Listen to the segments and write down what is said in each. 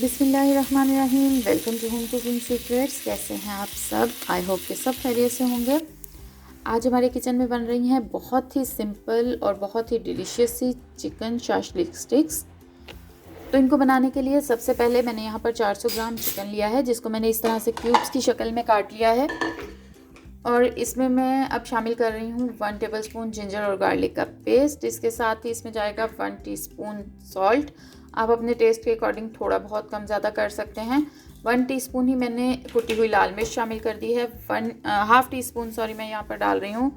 बिस्मिल्लाहिर्रहमानिर्रहीम। Welcome to home cooking secrets. कैसे हैं आप सब? आई होप कि सब खैरियत से होंगे। आज हमारे किचन में बन रही हैं बहुत ही सिंपल और बहुत ही डिलीशियस सी चिकन शाशलिक स्टिक्स। तो इनको बनाने के लिए सबसे पहले मैंने यहाँ पर 400 ग्राम चिकन लिया है, जिसको मैंने इस तरह से क्यूब्स की शक्ल में काट लिया है। और इसमें मैं अब शामिल कर रही हूँ 1 टेबलस्पून जिंजर और गार्लिक का पेस्ट। इसके साथ ही इसमें जाएगा 1 टीस्पून सॉल्ट। आप अपने टेस्ट के अकॉर्डिंग थोड़ा बहुत कम ज़्यादा कर सकते हैं। 1 टीस्पून ही मैंने कुटी हुई लाल मिर्च शामिल कर दी है। हाफ टी स्पून मैं यहाँ पर डाल रही हूँ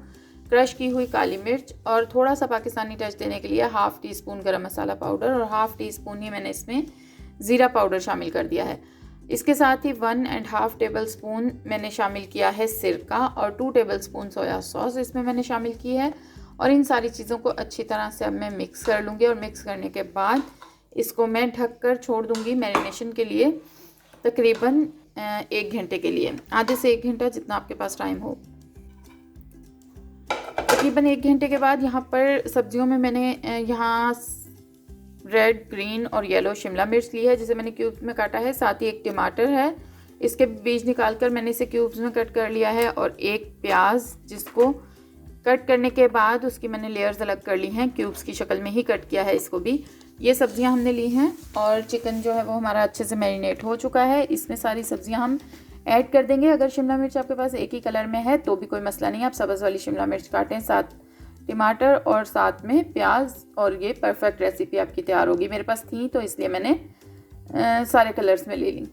क्रश की हुई काली मिर्च, और थोड़ा सा पाकिस्तानी टच देने के लिए हाफ टी स्पून गरम मसाला पाउडर, और हाफ टी स्पून ही मैंने इसमें ज़ीरा पाउडर शामिल कर दिया है। इसके साथ ही 1.5 टेबल स्पून मैंने शामिल किया है सिरका, और 2 टेबल स्पून सोया सॉस इसमें मैंने शामिल की है। और इन सारी चीज़ों को अच्छी तरह से अब मैं मिक्स कर लूँगी, और मिक्स करने के बाद इसको मैं ढककर छोड़ दूँगी मैरिनेशन के लिए तकरीबन 1 घंटे के लिए, आधे से 1 घंटा जितना आपके पास टाइम हो। तकरीबन 1 घंटे के बाद यहाँ पर सब्जियों में मैंने यहाँ रेड, ग्रीन और येलो शिमला मिर्च ली है, जिसे मैंने क्यूब्स में काटा है। साथ ही एक टमाटर है, इसके बीज निकालकर मैंने इसे क्यूब्स में कट कर लिया है। और एक प्याज, जिसको कट करने के बाद उसकी मैंने लेयर्स अलग कर ली हैं, क्यूब्स की शक्ल में ही कट किया है इसको भी। ये सब्जियां हमने ली हैं, और चिकन जो है वो हमारा अच्छे से मैरिनेट हो चुका है। इसमें सारी सब्जियां हम ऐड कर देंगे। अगर शिमला मिर्च आपके पास एक ही कलर में है तो भी कोई मसला नहीं है, आप सब्ज़ वाली शिमला मिर्च काटें, साथ टमाटर और साथ में प्याज, और ये परफेक्ट रेसिपी आपकी तैयार होगी। मेरे पास थी तो इसलिए मैंने सारे कलर्स में ले ली।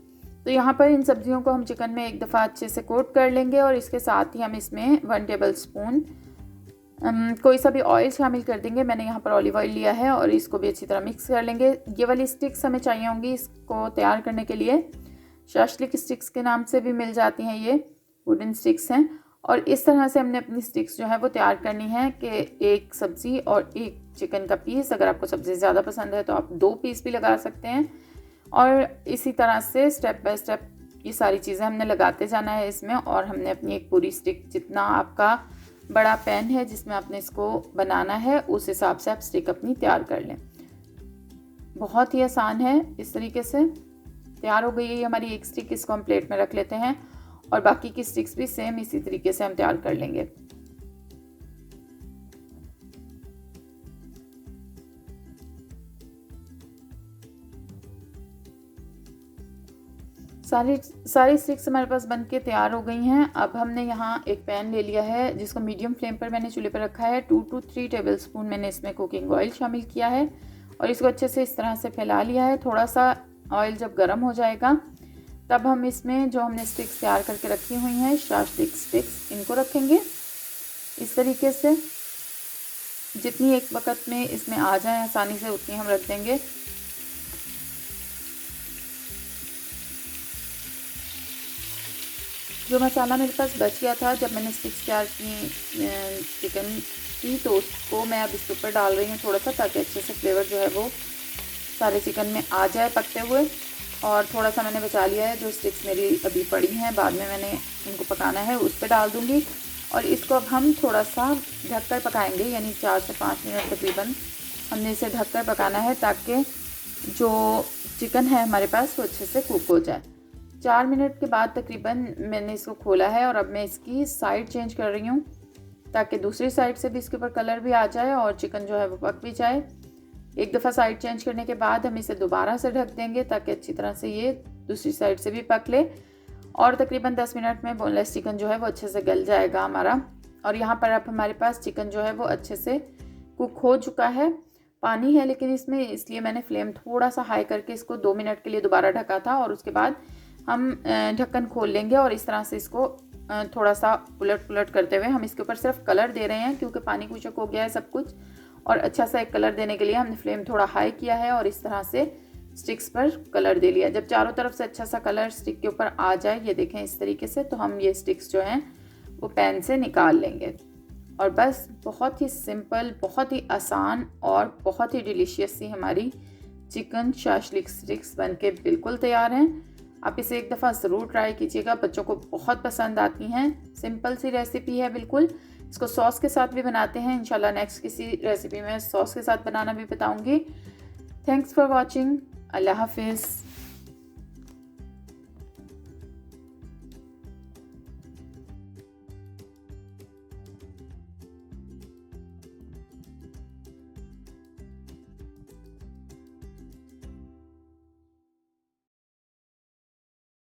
तो यहाँ पर इन सब्जियों को हम चिकन में एक दफ़ा अच्छे से कोट कर लेंगे, और इसके साथ ही हम इसमें 1 टेबल स्पून कोई सा भी ऑयल शामिल कर देंगे। मैंने यहाँ पर ऑलिव ऑयल लिया है, और इसको भी अच्छी तरह मिक्स कर लेंगे। ये वाली स्टिक्स हमें चाहिए होंगी इसको तैयार करने के लिए। शाशलिक स्टिक्स के नाम से भी मिल जाती हैं, ये वुडन स्टिक्स हैं। और इस तरह से हमने अपनी स्टिक्स जो है वो तैयार करनी है कि एक सब्ज़ी और एक चिकन का पीस, अगर आपको सब्ज़ी ज़्यादा पसंद है तो आप 2 पीस भी लगा सकते हैं। और इसी तरह से स्टेप बाय स्टेप ये सारी चीज़ें हमने लगाते जाना है इसमें। और हमने अपनी एक पूरी स्टिक, जितना आपका बड़ा पैन है जिसमें आपने इसको बनाना है, उस हिसाब से आप स्टिक अपनी तैयार कर लें। बहुत ही आसान है। इस तरीके से तैयार हो गई है हमारी एक स्टिक। इसको हम प्लेट में रख लेते हैं, और बाकी की स्टिक्स भी सेम इसी तरीके से हम तैयार कर लेंगे। सारी स्टिक्स हमारे पास बन के तैयार हो गई हैं। अब हमने यहाँ एक पैन ले लिया है, जिसको मीडियम फ्लेम पर मैंने चूल्हे पर रखा है। 2 to 3 टेबल स्पून मैंने इसमें कुकिंग ऑयल शामिल किया है, और इसको अच्छे से इस तरह से फैला लिया है। थोड़ा सा ऑयल जब गर्म हो जाएगा तब हम इसमें जो हमने स्टिक्स तैयार करके रखी हुई हैं, शाशलिक स्टिक्स, इनको रखेंगे इस तरीके से। जितनी एक वक्त में इसमें आ जाए आसानी से, उतनी हम रख देंगे। जो मसाला मेरे पास बच गया था जब मैंने स्टिक्स तैयार की चिकन की, तो उसको मैं अब इसके ऊपर डाल रही हूँ थोड़ा सा, ताकि अच्छे से फ्लेवर जो है वो सारे चिकन में आ जाए पकते हुए। और थोड़ा सा मैंने बचा लिया है, जो स्टिक्स मेरी अभी पड़ी हैं, बाद में मैंने इनको पकाना है, उस पर डाल दूँगी। और इसको अब हम थोड़ा सा ढककर पकाएंगे, यानी 4 से 5 मिनट तकरीबन हमने इसे ढककर पकाना है, ताकि जो चिकन है हमारे पास वो अच्छे से कुक हो जाए। 4 मिनट के बाद तकरीबन मैंने इसको खोला है, और अब मैं इसकी साइड चेंज कर रही हूँ, ताकि दूसरी साइड से भी इसके ऊपर कलर भी आ जाए और चिकन जो है वो पक भी जाए। एक दफ़ा साइड चेंज करने के बाद हम इसे दोबारा से ढक देंगे, ताकि अच्छी तरह से ये दूसरी साइड से भी पक ले। और तकरीबन 10 मिनट में बोनलेस चिकन जो है वो अच्छे से गल जाएगा हमारा। और यहाँ पर अब हमारे पास चिकन जो है वो अच्छे से कुक हो चुका है। पानी है लेकिन इसमें, इसलिए मैंने फ्लेम थोड़ा सा हाई करके इसको 2 मिनट के लिए दोबारा ढका था। और उसके बाद हम ढक्कन खोल लेंगे, और इस तरह से इसको थोड़ा सा उलट पुलट करते हुए हम इसके ऊपर सिर्फ कलर दे रहे हैं, क्योंकि पानी कुचक हो गया है सब कुछ। और अच्छा सा एक कलर देने के लिए हमने फ्लेम थोड़ा हाई किया है, और इस तरह से स्टिक्स पर कलर दे लिया। जब चारों तरफ से अच्छा सा कलर स्टिक के ऊपर आ जाए, ये देखें इस तरीके से, तो हम ये स्टिक्स जो हैं वो पैन से निकाल लेंगे। और बस बहुत ही सिंपल, बहुत ही आसान और बहुत ही डिलीशियस सी हमारी चिकन शाशलिक स्टिक्स बनके बिल्कुल तैयार हैं। आप इसे एक दफ़ा ज़रूर ट्राई कीजिएगा, बच्चों को बहुत पसंद आती हैं। सिंपल सी रेसिपी है बिल्कुल। इसको सॉस के साथ भी बनाते हैं, इंशाल्लाह नेक्स्ट किसी रेसिपी में सॉस के साथ बनाना भी बताऊंगी। Thanks for watching. अल्लाह हाफिज़।